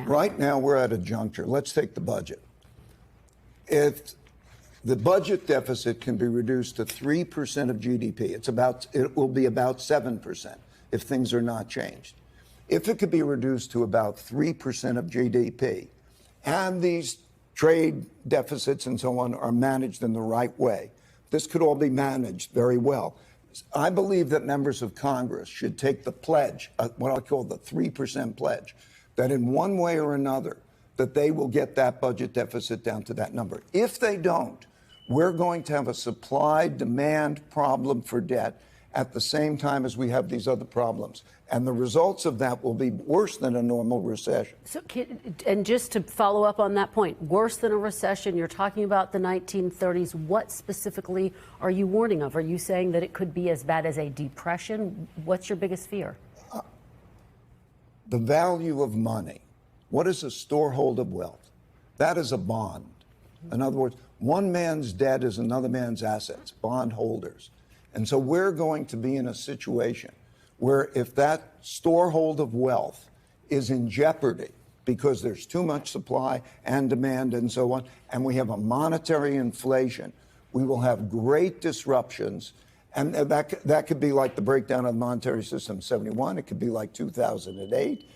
now? Right now, we're at a juncture. Let's take the budget. If the budget deficit can be reduced to 3% of GDP, it will be about 7% if things are not changed. If it could be reduced to about 3% of GDP, and these trade deficits and so on are managed in the right way, this could all be managed very well. I believe that members of Congress should take the pledge, what I call the 3% pledge, that in one way or another, that they will get that budget deficit down to that number. If they don't, we're going to have a supply-demand problem for debt at the same time as we have these other problems. And the results of that will be worse than a normal recession. So, and just to follow up on that point, worse than a recession, you're talking about the 1930s. What specifically are you warning of? Are you saying that it could be as bad as a depression? What's your biggest fear? The value of money. What is a storehold of wealth? That is a bond. In other words, one man's debt is another man's assets, bondholders. And so we're going to be in a situation where if that storehold of wealth is in jeopardy because there's too much supply and demand and so on, and we have a monetary inflation, we will have great disruptions. And that could be like the breakdown of the monetary system in 71. It could be like 2008.